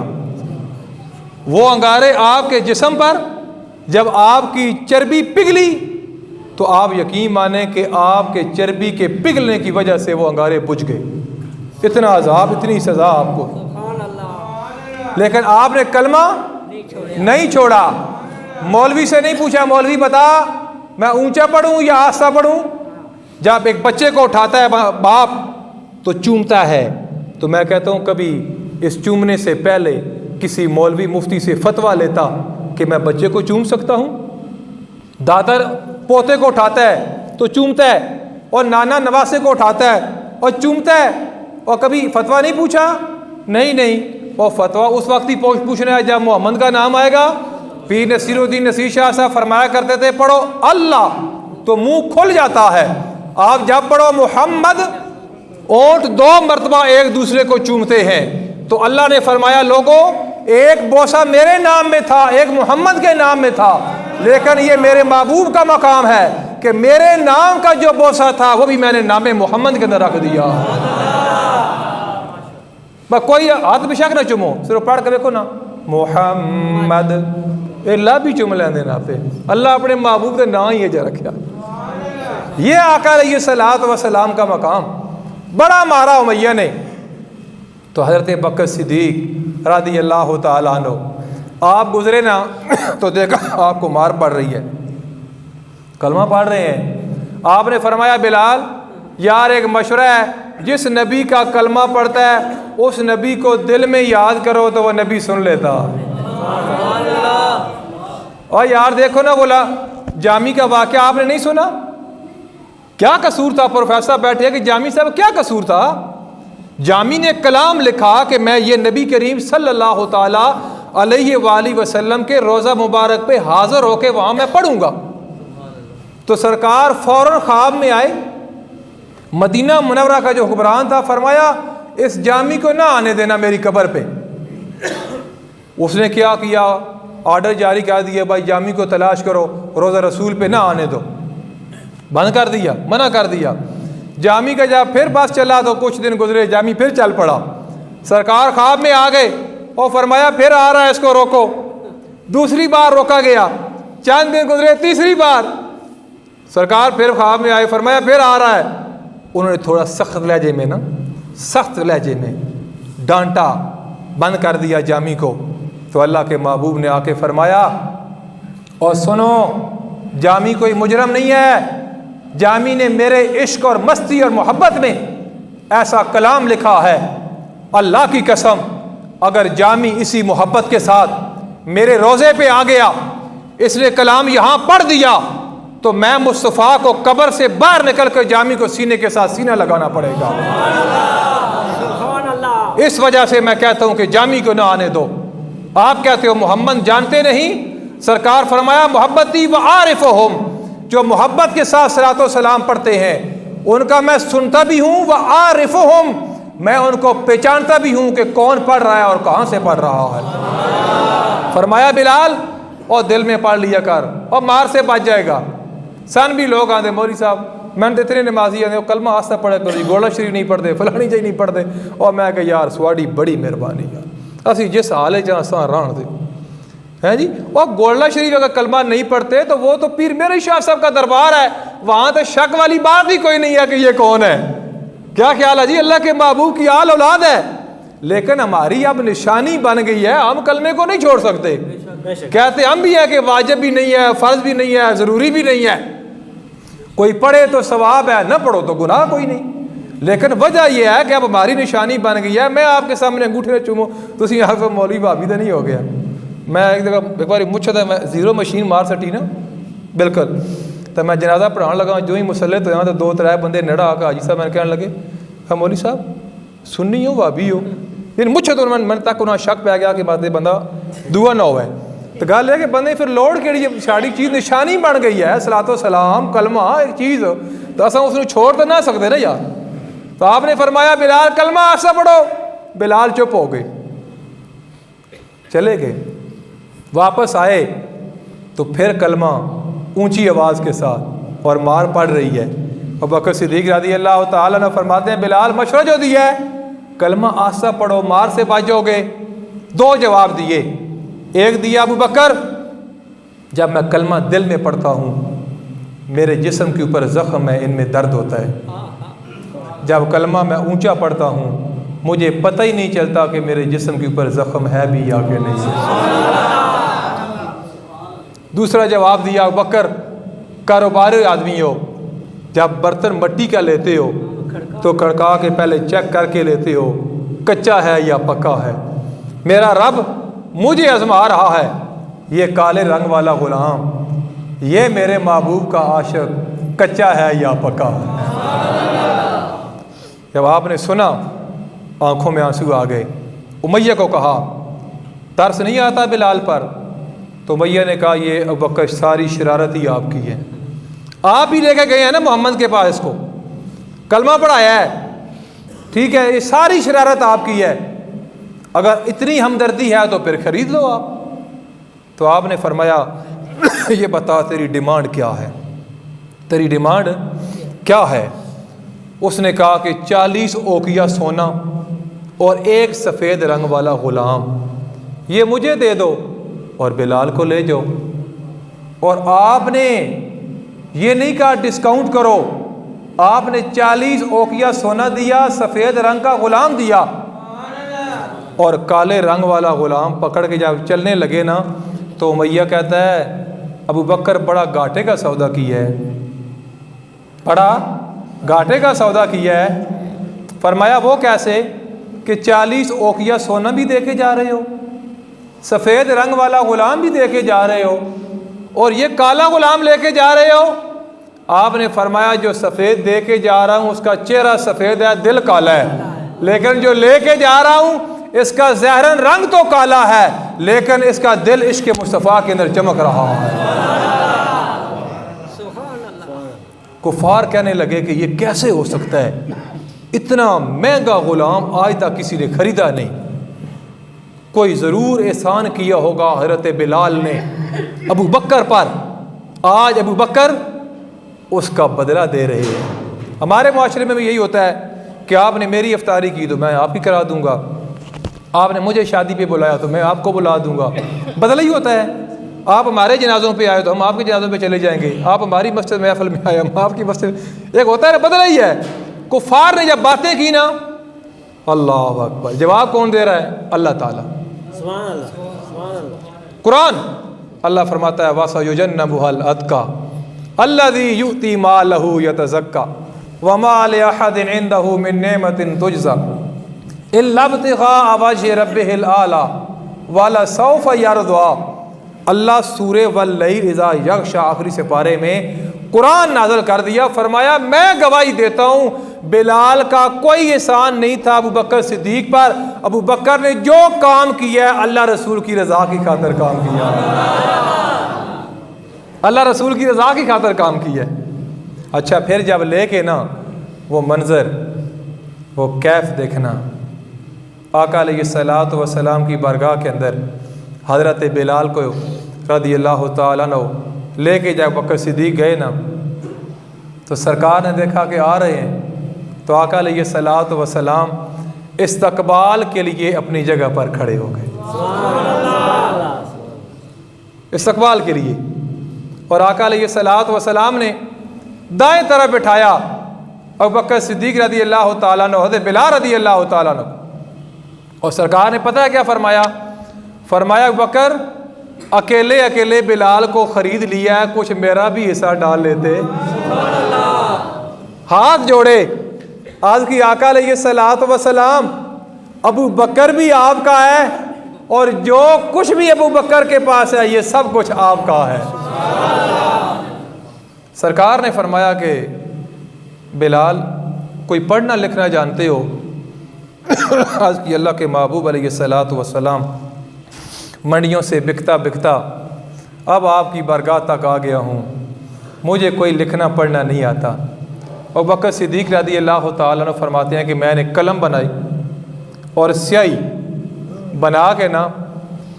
वो अंगारे आपके जिस्म पर जब आपकी चर्बी पिघली तो आप यकीन माने कि आपके चर्बी के पिघलने की वजह से वो अंगारे बुझ गए। इतना अजाब, इतनी सज़ा आपको, लेकिन आपने कलमा नहीं छोड़ा। मौलवी से नहीं पूछा, मौलवी बता मैं ऊंचा पढ़ूं या आस्ता पढ़ूं। जब एक बच्चे को उठाता है बाप तो चूमता है, तो मैं कहता हूं कभी इस चूमने से पहले किसी मौलवी मुफ्ती से फतवा लेता कि मैं बच्चे को चूम सकता हूं। दादर पोते को उठाता है तो चूमता है, और नाना नवासे को उठाता है और चूमता है, और कभी फतवा नहीं पूछा। नहीं, और फतवा उस वक्त ही पूछना है जब मोहम्मद का नाम आएगा। पीर नसीरुद्दीन नसीर शाह साहब फरमाया करते थे पढ़ो अल्लाह तो मुंह खुल जाता है। आप जब पढ़ो मोहम्मद, ओंठ 2 मरतबा एक दूसरे को चूमते हैं। तो अल्लाह ने फरमाया लोगों, एक बोसा मेरे नाम में था, एक मोहम्मद के नाम में था, लेकिन ये मेरे महबूब का मकाम है, कि मेरे नाम का जो बोसा था वो भी मैंने नामे मोहम्मद के अंदर रख दिया। बस कोई हाथ बेशक ना चुमो, सिर्फ पढ़ के देखो ना मोहम्मद, अल्लाह भी चुम लेंदे ना पे। अल्लाह अपने महबूब का नाम ही जो रखा। ये आका अलैहिस्सलातु वस्सलाम का मकाम बड़ा मारा उमैया ने। तो हज़रत बकर सिद्दीक रज़ी अल्लाह तआला अन्हु आप गुजरे ना तो देखा आपको मार पड़ रही है, कलमा पढ़ रहे हैं। आपने फरमाया बिलाल यार एक मशवरा है, जिस नबी का कलमा पढ़ता है उस नबी को दिल में याद करो तो वह नबी सुन लेता। और यार देखो ना बोला जामी का वाक़या आपने नहीं सुना, क्या कसूर था? प्रोफेसर बैठे कि जामी साहब क्या कसूर था? जामी ने कलाम लिखा कि मैं ये नबी करीम सल्लल्लाहु ताला अलैहि वसल्लम के रोज़ा मुबारक पे हाज़िर होके वहाँ मैं पढ़ूंगा। तो सरकार फ़ौरन ख्वाब में आए, मदीना मुनव्वरा का जो हुक्मरान था फरमाया इस जामी को ना आने देना मेरी कब्र पे। उसने क्या किया, ऑर्डर जारी कर दिया भाई जामी को तलाश करो, रोज़ा रसूल पे ना आने दो, बंद कर दिया, मना कर दिया। जामी का जब फिर बस चला तो कुछ दिन गुजरे, जामी फिर चल पड़ा। सरकार ख्वाब में आ गए और फरमाया फिर आ रहा है, इसको रोको। दूसरी बार रोका गया, चंद दिन गुजरे, तीसरी बार सरकार फिर ख्वाब में आए, फरमाया फिर आ रहा है। उन्होंने थोड़ा सख्त लहजे में ना, सख्त लहजे में डांटा, बंद कर दिया जामी को। तो अल्लाह के महबूब ने आके फरमाया और सुनो जामी कोई मुजरम नहीं है, जामी ने मेरे इश्क और मस्ती और मोहब्बत में ऐसा कलाम लिखा है, अल्लाह की कसम अगर जामी इसी मोहब्बत के साथ मेरे रोज़े पे आ गया, इसने कलाम यहाँ पढ़ दिया तो मैं मुस्तफ़ा को कब्र से बाहर निकल कर जामी को सीने के साथ सीना लगाना पड़ेगा। इस वजह से मैं कहता हूँ कि जामी को ना आने दो। आप कहते हो मोहम्मद जानते नहीं, सरकार फरमाया मोहब्बती व आरिफ़ुहुम, जो मोहब्बत के साथ सलातो सलाम पढ़ते हैं उनका मैं सुनता भी हूँ, व आरिफ़ुहुम, मैं उनको पहचानता भी हूँ कि कौन पढ़ रहा है और कहाँ से पढ़ रहा है। फरमाया बिलाल और दिल में पढ़ लिया कर और मार से बच जाएगा। सन भी लोग आते मौली साहब मैंने तो इतने नमाजी आते कलमा आस्ता पढ़े करो, गोला शरीफ नहीं पढ़ते, फलानी चाहिए नहीं पढ़ते। और मैं कहा यार स्वाड़ी बड़ी मेहरबानी यार, असी जिस हाल च असा रहन दे हैं जी। और गोला शरीफ अगर कलमा नहीं पढ़ते तो वो तो पीर मेरे शाह साहब का दरबार है, वहाँ तो शक वाली बात ही कोई नहीं है कि ये कौन है। क्या ख्याल है जी, अल्लाह के महबूब की आल औलाद है। लेकिन हमारी अब निशानी बन गई है, हम कलमे को नहीं छोड़ सकते। कहते हम भी है कि वाजिब भी नहीं है, फ़र्ज भी नहीं है, ज़रूरी भी नहीं है। कोई पढ़े तो सवाब है, न पढ़ो तो गुनाह कोई नहीं। लेकिन वजह यह है कि अब हमारी निशानी बन गई है। मैं आपके सामने अंगूठे चूमो तो यहाँ मौलवी भाभी तो नहीं हो गया। मैं एक जगह एक बार मुझे तो मैं जीरो मशीन मार सटी ना बिल्कुल, तो मैं जनाजा पढ़ाने लगा, जो ही मुसल्ले तो यहाँ तो दो त्रै बंदे नेड़ा आकर हाजी साहब मैंने कहने लगे हाँ मौली साहब सुन्नी हो भाभी हो, लेकिन मुझे तो मैंने तक उन्हें शक पै गया कि बंदा दुआ ना हो। तो गल है कि बंदे फिर लोड़ केड़ी साड़ी चीज़ निशानी बन गई है, सलातो सलाम कलमा एक चीज़, तो असा उसको छोड़ तो ना सकते ना यार। तो आपने फरमाया बिलाल कलमा आसा पढ़ो, बिलाल चुप हो गए, चले गए। वापस आए तो फिर कलमा ऊंची आवाज़ के साथ और मार पड़ रही है। और बकर सिद्दीक रज़ी अल्लाह तआला ने फरमाते हैं बिलाल मशवरा जो दिया है कलमा आस्ता पढ़ो, मार से बच जाओगे। दो जवाब दिए, एक दिया अबू बकर जब मैं कलमा दिल में पढ़ता हूँ मेरे जिस्म के ऊपर ज़ख्म है, इनमें दर्द होता है। जब कलमा मैं ऊंचा पढ़ता हूँ मुझे पता ही नहीं चलता कि मेरे जिस्म के ऊपर ज़ख्म है भी या कि नहीं। दूसरा जवाब दिया अबू बकर कारोबारी आदमी हो, जब बर्तन मिट्टी का लेते हो तो खड़का के पहले चेक करके लेते हो कच्चा है या पक्का है। मेरा रब मुझे आजमा रहा है, ये काले रंग वाला गुलाम, ये मेरे महबूब का आशिक कच्चा है या पक्का है। जब आपने सुना आंखों में आंसू आ गए। उमैया को कहा तरस नहीं आता बिलाल पर, तो उमैया ने कहा ये अबू बकर सारी शरारत ही आपकी है, आप ही लेके गए हैं ना मोहम्मद के पास, इसको कलमा पढ़ाया है, ठीक है, ये सारी शरारत आपकी है, अगर इतनी हमदर्दी है तो फिर ख़रीद लो आप। तो आपने फरमाया ये बता तेरी डिमांड क्या है। तेरी डिमांड क्या है? उसने कहा कि 40 ओकिया सोना और एक सफ़ेद रंग वाला ग़ुलाम, ये मुझे दे दो और बिलाल को ले जाओ। और आपने ये नहीं कहा डिस्काउंट करो, आपने 40 ओकिया सोना दिया, सफ़ेद रंग का ग़ुलाम दिया, और काले रंग वाला ग़ुलाम पकड़ के जब चलने लगे ना तो उमैया कहता है अबू बकर बड़ा घाटे का सौदा किया है, बड़ा घाटे का सौदा किया है। फरमाया वो कैसे कि 40 ओकिया सोना भी दे के जा रहे हो, सफ़ेद रंग वाला ग़ुलाम भी दे के जा रहे हो, और ये काला ग़ुलाम लेके जा रहे हो। आपने फरमाया जो सफ़ेद दे के जा रहा हूँ उसका चेहरा सफ़ेद है, दिल काला है, लेकिन जो लेके जा रहा हूँ इसका ज़हरन रंग तो काला है, लेकिन इसका दिल इश्क़ मुस्तफ़ा के अंदर चमक रहा है। कुफार कहने लगे कि ये कैसे हो सकता है, इतना महंगा ग़ुलाम आज तक किसी ने ख़रीदा नहीं, कोई ज़रूर एहसान किया होगा हज़रत बिलाल ने अबू बकर पर, आज अबू बकर उसका बदला दे रहे हैं। हमारे माशरे में भी यही होता है कि आपने मेरी इफ्तारी की तो मैं आपकी करा दूंगा, आपने मुझे शादी पे बुलाया तो मैं आपको बुला दूंगा, बदला ही होता है। आप हमारे जनाज़ों पे आए तो हम आपके जनाज़ों पे चले जाएंगे, आप हमारी मस्जिद महफिल में आए हम आपकी मस्जिद, एक होता है ना, बदला ही है। कुफार ने जब बातें की ना, अल्लाह अकबर, जवाब कौन दे रहा है? अल्लाह ताला। कुरान अल्लाह फरमाता है वसयुजन्नबुहुल अतका अल्लज़ी युती मालहु यतज़क्का वमा लिअहदिन इंदहु मिन निअमतिन तुजज़ा इल्ला इब्तिग़ाअ वजहि रब्बिहिल आला वलसौफ यरज़ा। अल्लाह सूरे वल्लैल इज़ा यग़शा आखिरी सिपारे में कुरान नाज़िल कर दिया, फरमाया मैं गवाही देता हूँ बिलाल का कोई एहसान नहीं था अबू बकर सिद्दीक पर। अबू बकर ने जो काम किया है अल्लाह रसूल की रज़ा की खातिर काम किया, अल्लाह रसूल की रज़ा की खातिर काम किया। अच्छा, फिर जब लेके ना वो मंज़र, वो कैफ देखना, आका अलैहिस्सलातु वस्सलाम की बारगाह के अंदर हज़रत बिलाल को रज़ियल्लाहु ताला अन्हु लेके जब बकर सिद्दीक गए ना, तो सरकार ने देखा कि आ रहे हैं, तो आका अलैहिस्सलातु वस्सलाम इस्तकबाल के लिए अपनी जगह पर खड़े हो गए, इस्तकबाल के लिए। और आका अलैहिस्सलातु वस्सलाम ने दाएं तरफ बिठाया अबू बकर सिद्दीक रज़ियल्लाहु ताला अन्हु, हज़रत बिलाल रज़ियल्लाहु ताला अन्हु, और सरकार ने पता है क्या फरमाया? फरमाया अबू बकर अकेले अकेले बिलाल को ख़रीद लिया है, कुछ मेरा भी हिस्सा डाल लेते। हाथ जोड़े आज की आका अलैहिस्सलातु वस्सलाम, अबू बकर भी आपका है और जो कुछ भी अबू बकर के पास है ये सब कुछ आपका है। सरकार ने फरमाया कि बिलाल कोई पढ़ना लिखना जानते हो? आज की अल्लाह के महबूब अलैहिस्सलातु वस्सलाम मंडियों से बिकता बिकता अब आपकी बारगाह तक आ गया हूँ, मुझे कोई लिखना पढ़ना नहीं आता। और बकर सिद्दीक रज़ियल्लाहु ताला अन्हु फरमाते हैं कि मैंने कलम बनाई और स्याही बना के ना,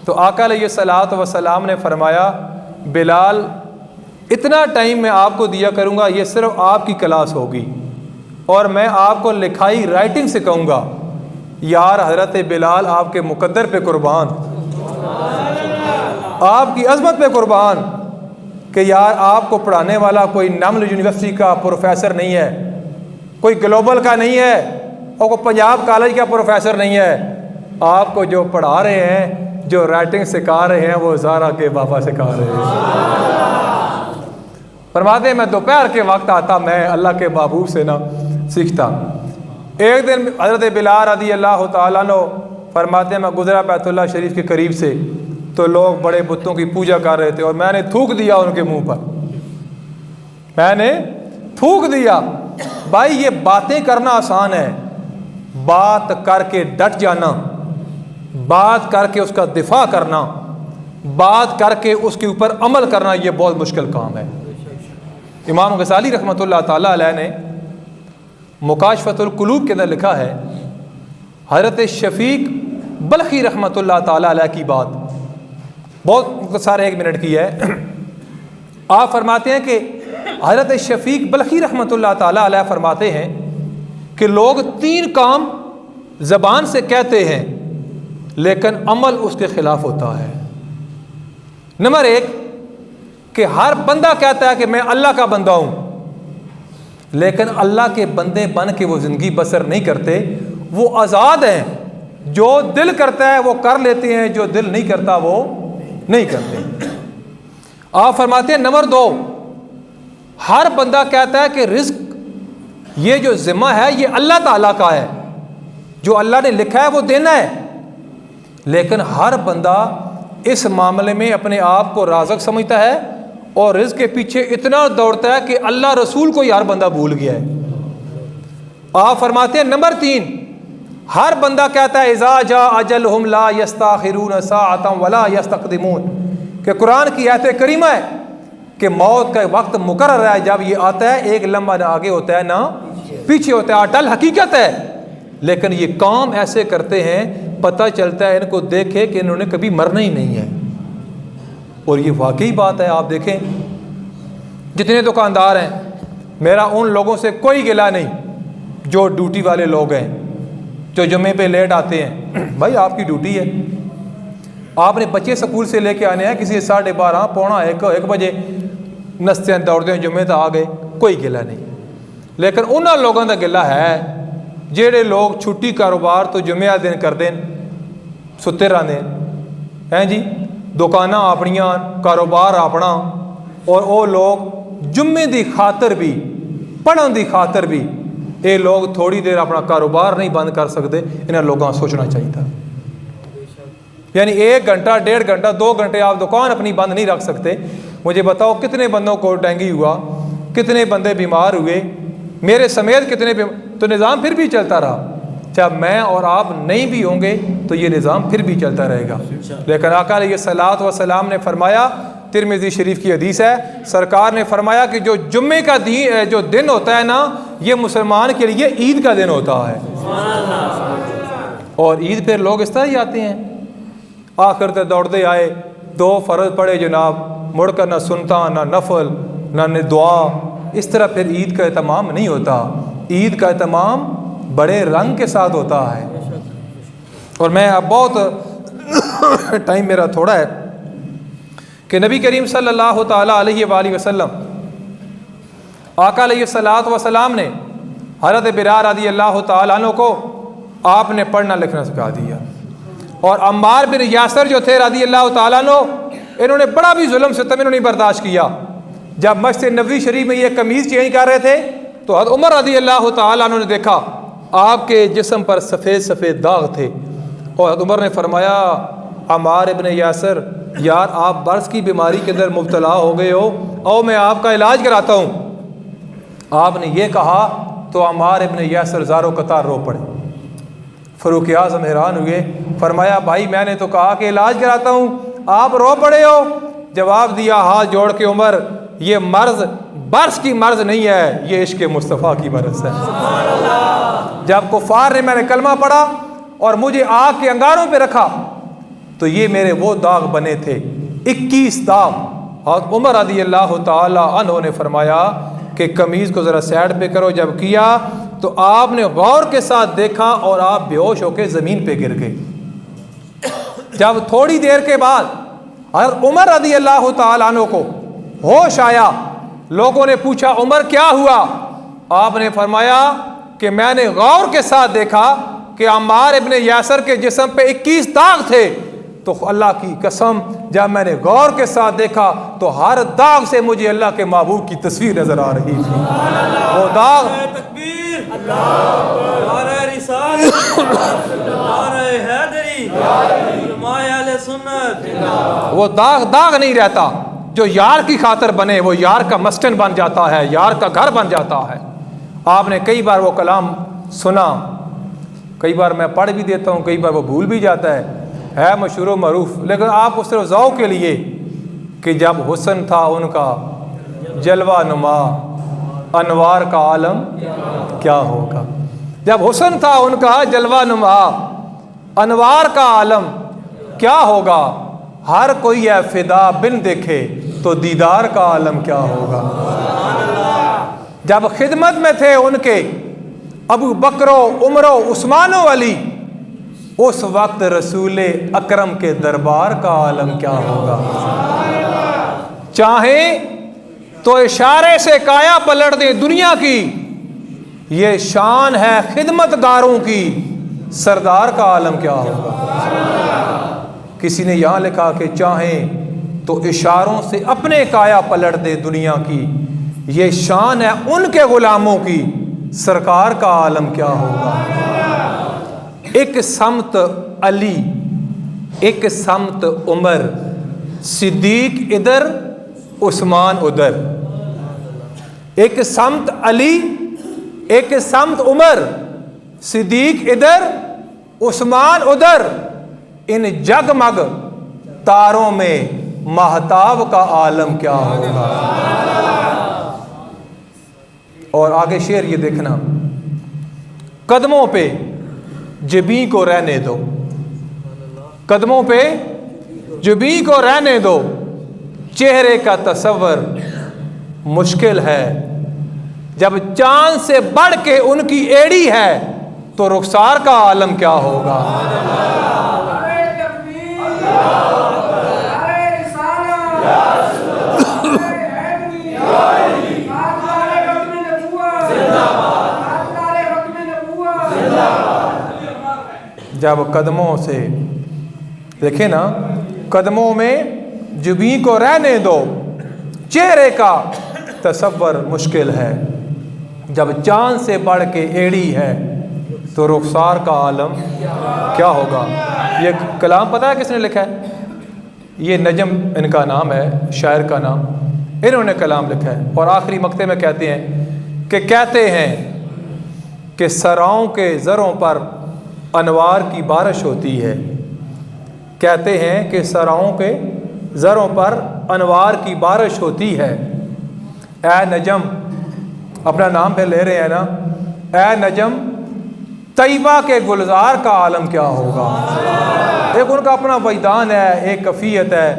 तो आका अलैहिस्सलातु वस्सलाम ने फरमाया बिलाल इतना टाइम मैं आपको दिया करूँगा, ये सिर्फ आपकी क्लास होगी और मैं आपको लिखाई राइटिंग सिखाऊँगा। यार हज़रत बिलाल आपके मुकद्दर पे कुर्बान, आपकी अज़मत पे कुर्बान कि यार आपको पढ़ाने वाला कोई नमल यूनिवर्सिटी का प्रोफेसर नहीं है, कोई ग्लोबल का नहीं है और कोई पंजाब कॉलेज का प्रोफेसर नहीं है। आपको जो पढ़ा रहे हैं, जो राइटिंग सिखा रहे हैं, वो ज़ारा के बाबा सिखा रहे हैं। फरमाते मैं दोपहर के वक्त आता, मैं अल्लाह के महबूब से ना सीखता। एक दिन हज़रत बिलाल रज़ियल्लाहु ताला अन्हु फरमाते मैं गुज़रा बैतुल्लाह शरीफ के करीब से, तो लोग बड़े बुतों की पूजा कर रहे थे और मैंने थूक दिया उनके मुंह पर, मैंने थूक दिया। भाई ये बातें करना आसान है, बात करके डट जाना, बात करके उसका दिफा करना, बात करके उसके ऊपर अमल करना, ये बहुत मुश्किल काम है। इमाम गज़ाली रहमतुल्लाह ताला अलैह ने मुकाशफतुल कुलूब के अंदर लिखा है, हज़रत शफ़ीक बल्खी रहमतुल्लाह ताला अलैह की बात, बहुत सारे 1 मिनट की है। आप फरमाते हैं कि हज़रत शफीक बल्खी रहमतुल्लाह ताला अलैह फरमाते हैं कि लोग 3 काम ज़बान से कहते हैं लेकिन अमल उसके ख़िलाफ़ होता है। नंबर 1 कि हर बंदा कहता है कि मैं अल्लाह का बंदा हूँ, लेकिन अल्लाह के बंदे बन के वो ज़िंदगी बसर नहीं करते। वो आज़ाद हैं, जो दिल करता है वो कर लेते हैं, जो दिल नहीं करता वो नहीं करते। आप फरमाते हैं नंबर 2, हर बंदा कहता है कि रिज़्क ये जो ज़िम्मा है ये अल्लाह ताला का है, जो अल्लाह ने लिखा है वो देना है। लेकिन हर बंदा इस मामले में अपने आप को राज़िक समझता है और रिज़्क के पीछे इतना दौड़ता है कि अल्लाह रसूल को यार बंदा भूल गया है। आप फरमाते हैं नंबर 3, हर बंदा कहता है इज़ा जा अजलहुम ला यस्ताखिरून साअतन वला यस्तक़दिमून, कि कुरान की आयत करीमा है कि मौत का वक्त मुकर्रर है, जब ये आता है एक लम्हा ना आगे होता है ना पीछे होता है। अटल हकीकत है, लेकिन ये काम ऐसे करते हैं, पता चलता है इनको देखे कि इन्होंने कभी मरना ही नहीं है। और ये वाकई बात है। आप देखें जितने दुकानदार हैं, मेरा उन लोगों से कोई गिला नहीं जो ड्यूटी वाले लोग हैं, जो जुम्मे पे लेट आते हैं। भाई आपकी ड्यूटी है, आपने बच्चे स्कूल से लेके आने हैं, किसी 12:30 पौना 1 बजे नस्ते दौड़ते हैं जुम्मे तो आ गए, कोई गिला नहीं। लेकिन उन्होंने लोगों का गिला है जेड़े लोग छुट्टी कारोबार तो जुम्मे वाले दिन कर दें, सुते रहते हैं जी, दुकाना अपनियां कारोबार अपना, और वो लोग जुम्मे की खातर भी पढ़न की खातर भी ये लोग थोड़ी देर अपना कारोबार नहीं बंद कर सकते। इन्हें लोगों को सोचना चाहिए। यानी 1 घंटा 1.5 घंटा 2 घंटे आप दुकान अपनी बंद नहीं रख सकते। मुझे बताओ कितने बंदों को डेंगू हुआ, कितने बंदे बीमार हुए, मेरे समेत कितने, तो निज़ाम फिर भी चलता रहा। जब मैं और आप नहीं भी होंगे तो ये निज़ाम फिर भी चलता रहेगा। लेकिन आका अलैहिस्सलातु वस्सलाम ने फरमाया, तिरमिज़ी शरीफ की हदीस है, सरकार ने फरमाया कि जो जुम्मे का जो दिन होता है ना, ये मुसलमान के लिए ईद का दिन होता है। और ईद पर लोग इस तरह ही आते हैं, आखिर तक दौड़ते आए, 2 फ़र्ज़ पढ़े जनाब, मुड़कर ना सुनता ना नफल ना दुआ। इस तरह फिर ईद का एहतमाम नहीं होता। ईद का एहतमाम बड़े रंग के साथ होता है। और मैं अब बहुत टाइम मेरा थोड़ा है कि नबी करीम सल्लल्लाहु ताला अलैहि वसल्लम आका अलैहिस्सलातु वस्सलाम ने हज़रत बिलाल रज़ी अल्लाह ताला अन्हु को आपने पढ़ना लिखना सिखा दिया। और अम्मार बिन यासर जो थे रज़ी अल्लाह ताला अन्हु, इन्होंने बड़ा भी जुल्म सितम इन्होंने बर्दाश्त किया। जब मस्जिद नबवी शरीफ में ये कमीज़ चेंज कर रहे थे तो हज़रत उमर रज़ी अल्लाह ताला अन्हु ने देखा आपके जिस्म पर सफ़ेद सफ़ेद दाग थे। और हज़रत उमर ने फरमाया, अम्मार इब्न यासर, यार आप बर्स की बीमारी के अंदर मुब्तला हो गए हो, और मैं आपका इलाज कराता हूँ। आपने ये कहा तो अम्मार इब्न यासर ज़ारो कतार रो पड़े। फ़ारूक आज़म हैरान हुए, फरमाया भाई मैंने तो कहा कि इलाज कराता हूँ, आप रो पड़े हो। जवाब दिया हाथ जोड़ के, उमर ये मर्ज़ बर्स की मर्ज़ नहीं है, ये इश्क़ मुस्तफ़ा की मर्ज़ है। जब कुफ़ार ने मैंने कलमा पढ़ा और मुझे आग के अंगारों पे रखा तो ये मेरे वो दाग बने थे, 21 दाग। और उमर रज़ी अल्लाह ताला अन्हु ने फरमाया कि कमीज़ को ज़रा साइड पे करो। जब किया तो आपने गौर के साथ देखा और आप बेहोश होकर ज़मीन पे गिर गए। जब थोड़ी देर के बाद उमर रज़ी अल्लाह ताला अन्हु को होश आया, लोगों ने पूछा उमर क्या हुआ? आपने फरमाया कि मैंने गौर के साथ देखा कि अम्मार इब्न यासर के जिस्म पे 21 दाग थे। तो अल्लाह की कसम, जब मैंने गौर के साथ देखा तो हर दाग से मुझे अल्लाह के महबूब की तस्वीर नजर आ रही थी। वो दाग वो दाग नहीं रहता। जो यार की खातर बने वो यार का मस्कन बन जाता है, यार का घर बन जाता है। आपने कई बार वो कलाम सुना, कई बार मैं पढ़ भी देता हूँ, कई बार वो भूल भी जाता है मशहूर व मरूफ। लेकिन आप उस सिर्फ ज़ौक़ के लिए कि जब हुस्न था उनका जलवा नुमा, अनवार का आलम क्या होगा। जब हुस्न था उनका जलवा नुमा, अनवार का आलम क्या होगा। हर कोई है फिदा बिन देखे तो दीदार का आलम क्या होगा। जब खिदमत में थे उनके अबू बकरो, उमरो, उस्मानो अली, उस वक्त रसूल अकरम के दरबार का आलम क्या होगा। चाहे तो इशारे से काया पलट दे दुनिया की, ये शान है खिदमतगारों की, सरदार का आलम क्या होगा। किसी ने यहां लिखा कि चाहे तो इशारों से अपने काया पलट दे दुनिया की, ये शान है उनके गुलामों की, सरकार का आलम क्या होगा। एक समत अली, एक समत उमर, सिद्दीक इधर उस्मान उधर। एक समत अली, एक समत उमर, सिद्दीक इधर उस्मान उधर। इन जगमग तारों में महताब का आलम क्या होगा। और आगे शेर ये देखना, कदमों पे जबी को रहने दो, कदमों पे जबी को रहने दो, चेहरे का तस्वर मुश्किल है। जब चांद से बढ़ के उनकी एड़ी है तो रुखसार का आलम क्या होगा। जब कदमों से देखे ना, कदमों में जुबी को रहने दो, चेहरे का तस्वर मुश्किल है। जब चांद से बढ़ के एड़ी है तो रुखसार का आलम क्या होगा। ये कलाम पता है किसने लिखा है। ये नजम इनका नाम है, शायर का नाम, इन्होंने कलाम लिखा है। और आखिरी मक्ते में कहते हैं कि सराओं के ज़रों पर अनवार की बारिश होती है। कहते हैं कि सराओं के ज़रों पर अनवार की बारिश होती है। ए नजम, अपना नाम पे ले रहे हैं ना, ए नजम तैयबा के गुलजार का आलम क्या होगा। एक उनका अपना वजदान है, एक कफ़ियत है,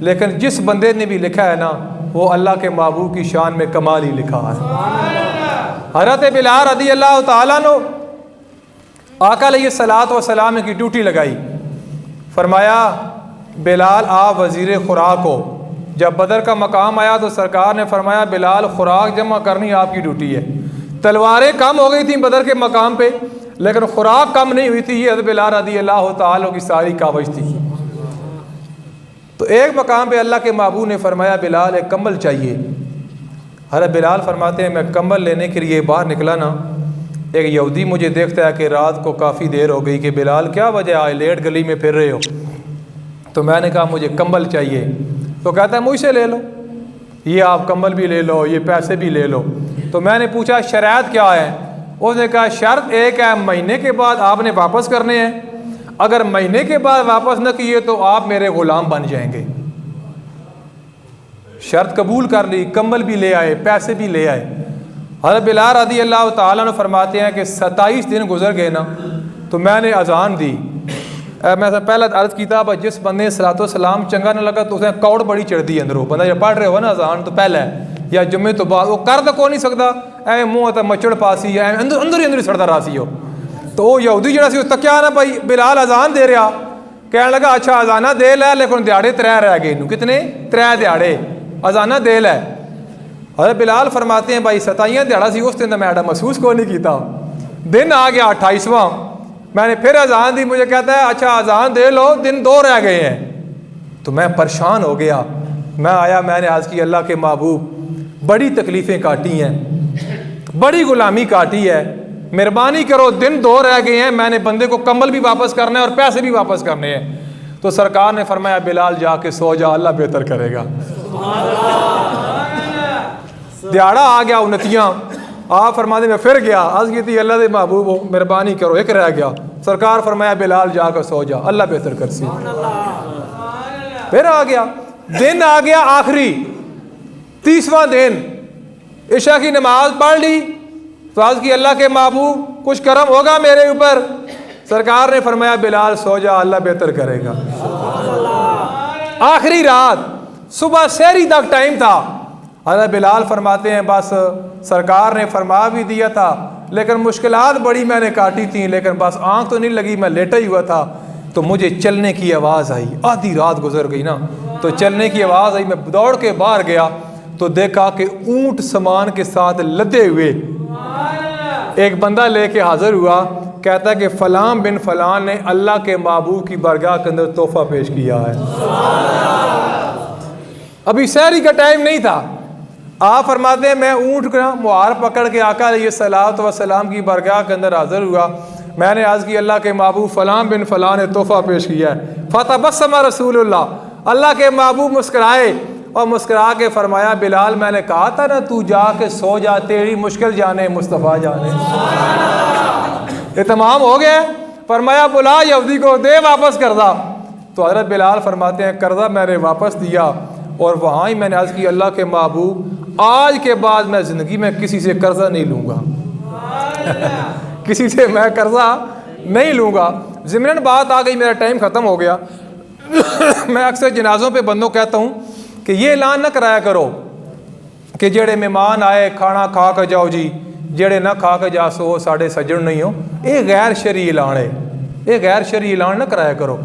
लेकिन जिस बंदे ने भी लिखा है ना, वो अल्लाह के महबूब की शान में कमाल ही लिखा है। हज़रत बिलाल रज़ी अल्लाह तआला अन्हु, आका अलैहिस्सलात व सलाम की ड्यूटी लगाई। फरमाया बिलाल आप वज़ीर खुराक हो। जब बदर का मकाम आया तो सरकार ने फरमाया बिलाल खुराक जमा करनी आपकी ड्यूटी है। तलवारें कम हो गई थी बदर के मकाम पे, लेकिन खुराक कम नहीं हुई थी। ये हज़रत बिलाल रज़ी अल्लाह तआला की सारी कावज थी। तो एक मकाम पे अल्लाह के महबूब ने फरमाया बिलाल एक कंबल चाहिए। हज़रत बिलाल फरमाते हैं मैं कंबल लेने के लिए बाहर निकला ना, एक यहूदी मुझे देखता है कि रात को काफ़ी देर हो गई कि बिलाल क्या वजह आए, लेट गली में फिर रहे हो। तो मैंने कहा मुझे कंबल चाहिए। तो कहता है मुझसे ले लो, ये आप कंबल भी ले लो, ये पैसे भी ले लो। तो मैंने पूछा शर्त क्या है। उसने कहा शर्त एक है, महीने के बाद आपने वापस करने हैं। अगर महीने के बाद वापस न किए तो आप मेरे गुलाम बन जाएंगे। शर्त कबूल कर ली, कंबल भी ले आए, पैसे भी ले आए। हज़रत बिलाल रज़ी अल्लाह तआला अन्हु फरमाते हैं कि 27 दिन गुजर गए ना, तो मैंने अजान दी। मैं पहले अर्ज़ की था जिस बंदे सलातो सलाम चंगा न लगा तो उसने कौड़ बड़ी चढ़ दी अंदरों। बंदा जब पढ़ रहे हो ना अजान तो पहले या जुम्मे तो बाद, वो कर तो को नहीं सकता, ऐ मुँह तो मचड़ पासी है, अंदर ही सड़ता रासी हो। तो वो यहूदी जरा सी तक्या ना भाई बिलाल अजान दे रहा, कहने लगा अच्छा अजाना दे लै, लेकिन दिहाड़े 3 रह गए। कितने 3 दिहाड़े अजाना दे लै। अरे बिलाल फरमाते हैं भाई 27वां दिहाड़ा सी, उस दिन मैं एडा महसूस को नहीं किया। दिन आ गया 28वां, मैंने फिर अजान दी। मुझे कहता है अच्छा अजान दे लो, दिन 2 रह गए हैं। तो मैं परेशान हो गया। मैं आया, मैंने आज की अल्लाह के महबूब बड़ी तकलीफ़ें काटी हैं, बड़ी गुलामी काटी है, मेहरबानी करो दिन 2 रह गए हैं, मैंने बंदे को कंबल भी वापस करना है और पैसे भी वापस करने हैं। तो सरकार ने फरमाया बिलाल जाके सो जा, अल्लाह बेहतर करेगा। दिहाड़ा आ गया 29, आप फरमाते मैं फिर गया, आज की थी अल्लाह के महबूब हो मेहरबानी करो, एक रह गया। सरकार फरमाया बिलाल जाकर सो जा, अल्लाह बेहतर कर सी। फिर आ गया, दिन आ गया आखिरी 30वां दिन, इशा की नमाज पढ़ ली। तो आज की अल्लाह के महबूब कुछ करम होगा मेरे ऊपर। सरकार ने फरमाया बिलाल सो जा, अल्लाह बेहतर करेगा। आखिरी रात, सुबह सहरी तक टाइम था, हज़रत बिलाल फरमाते हैं बस सरकार ने फरमा भी दिया था, लेकिन मुश्किलात बड़ी मैंने काटी थी, लेकिन बस आँख तो नहीं लगी, मैं लेटा ही हुआ था तो मुझे चलने की आवाज़ आई। आधी रात गुजर गई ना, तो चलने की आवाज़ आई। मैं दौड़ के बाहर गया तो देखा कि ऊँट सामान के साथ लदे हुए एक बंदा लेके हाजिर हुआ। कहता है कि फ़लाँ बिन फ़लाँ ने अल्लाह के महबूब की बारगाह के अंदर तोहफ़ा पेश किया है। अभी सहरी का टाइम नहीं था। आप फरमाते हैं मैं ऊँट का मुहार पकड़ के आका अलैहिस्सलातु वस्सलाम की बारगाह के अंदर हाजिर हुआ। मैंने आज की अल्लाह के महबूब फ़लाँ बिन फ़लाँ ने तोहफ़ा पेश किया है। फ़तबस्सम रसूलुल्लाह, अल्लाह के महबूब मुस्कराए और मुस्करा के फरमाया बिलाल मैंने कहा था ना तू जाके सो जा, तेरी मुश्किल जाने मुस्तफ़ा जाने। ये तमाम हो गया। फरमाया बुला यहूदी को, दे वापस कर्जा। तो हज़रत बिलाल फरमाते हैं कर्जा मैंने वापस दिया और वहाँ ही मैंने आज की अल्लाह के महबूब आज के बाद मैं ज़िंदगी में किसी से कर्जा नहीं लूँगा। किसी से मैं कर्जा नहीं लूँगा। ज़िमरन बात आ गई, मेरा टाइम ख़त्म हो गया। मैं अक्सर जनाज़ों पे बंदों कहता हूँ कि ये ऐलान न कराया करो कि जेड़े मेहमान आए खाना खा कर जाओ जी, जेड़े ना खा के जा सो साढ़े सज्जन नहीं हो। ये गैर शरई ऐलान है, ये गैर शरई ऐलान न कराया करो।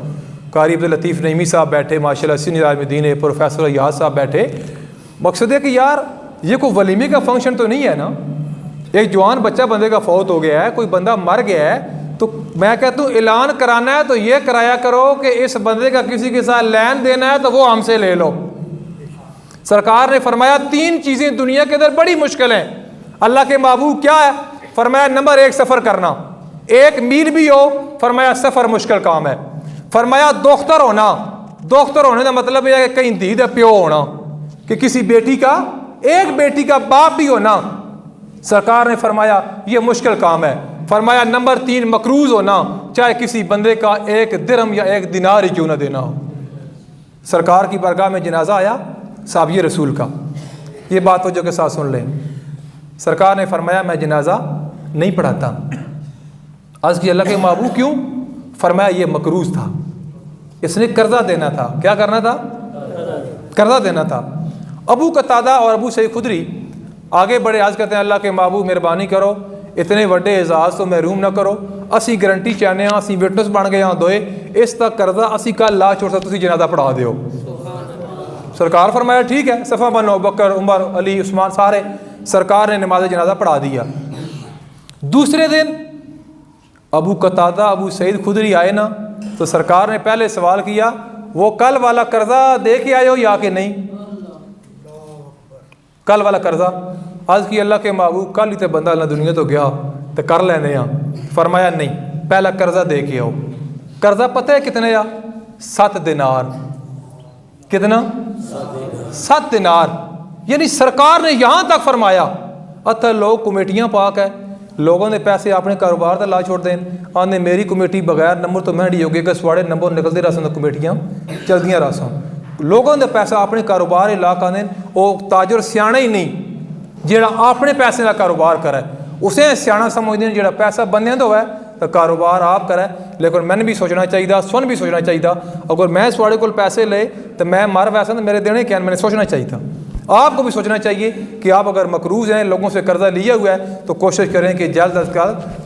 कारी अब्दुल लतीफ़ नईमी साहब बैठे माशाल्लाह, सीनियर आलिम प्रोफेसर रियाज साहब बैठे। मकसद है कि यार ये कोई वलीमे का फंक्शन तो नहीं है ना। एक जवान बच्चा बंदे का फौत हो गया है, कोई बंदा मर गया है, तो मैं कहता हूँ ऐलान कराना है तो ये कराया करो कि इस बंदे का किसी के साथ लेन देना है तो वो हमसे ले लो। सरकार ने फरमाया 3 चीज़ें दुनिया के अंदर बड़ी मुश्किल हैं। अल्लाह के महबूब क्या है? फरमाया नंबर 1 सफ़र करना, 1 मील भी हो फरमाया सफ़र मुश्किल काम है। फरमाया दोख्तर होना, दोख्तर होने का मतलब यह है कि कहीं धी दा प्यो होना, कि किसी बेटी का एक बेटी का बाप भी होना। सरकार ने फरमाया ये मुश्किल काम है। फरमाया नंबर 3 मकरूज़ होना, चाहे किसी बंदे का 1 दिरहम या 1 दिनार ही क्यों ना देना हो। सरकार की बारगाह में जनाजा आया साबिए रसूल का। ये बात तो जो के साथ सुन लें। सरकार ने फरमाया मैं जनाजा नहीं पढ़ाता। आज की अल्लाह के महबूब क्यों? फरमाया ये मकरूज़ था, इसने कर्जा देना था। क्या करना था? कर्जा देना था। अबू कतादा और अबू सईद खुदरी आगे बढ़े, आज कहते हैं अल्लाह के महबूब मेहरबानी करो, इतने वड्डे एजाज तो महरूम ना करो, असी गारंटी चाहते हैं, असी विटनेस बन गए हाँ दोए, इस तक कर्जा असी कल ला छोड़ तुसी जनाजा पढ़ा दियो। सरकार फरमाया ठीक है, सफ़ा बनो, बकर उमर अली उस्मान सारे। सरकार ने नमाज जनाजा पढ़ा दिया। दूसरे दिन अबू कतादा अबू सईद खुदरी आए ना, तो सरकार ने पहले सवाल किया वो कल वाला कर्जा दे के आए हो या कि नहीं? कल वाला कर्जा। आज की अल्लाह के महबूब कल ही तो बंदा ना दुनिया तो गया तो कर लेने यहाँ। फरमाया नहीं, पहला कर्जा दे के आओ। कर्जा पता है कितने या? 7 दिनार। कितना? 7 दिनार। यानी सरकार ने यहाँ तक फरमाया। अतः लोग कमेटियाँ पाक है, लोगों ने पैसे अपने कारोबार का ला छोड़ दें। आने मेरी कमेटी बगैर नंबर तो महंगी होगी कि स्वाड़े नंबर निकलते रह तो कमेटियाँ चलदियाँ रह सन। लोगों ने पैसा अपने कारोबार ला कर वो ताजर सियाना ही नहीं जेड़ा अपने पैसे का कारोबार करे, उसे सियाना समझते हैं। जेड़ा पैसा बंदे तो है तो कारोबार आप करे, लेकिन मैंने भी सोचना चाहिए, सुन भी सोचना चाहिए। अगर मैं थोड़े को पैसे ले तो मैं मर वैसा तो मेरे देने क्या, मैंने सोचना चाहिए। आपको भी सोचना चाहिए कि आप अगर मकरूज़ हैं, लोगों से कर्जा लिया हुआ है, तो कोशिश करें कि जल्द अज जल्द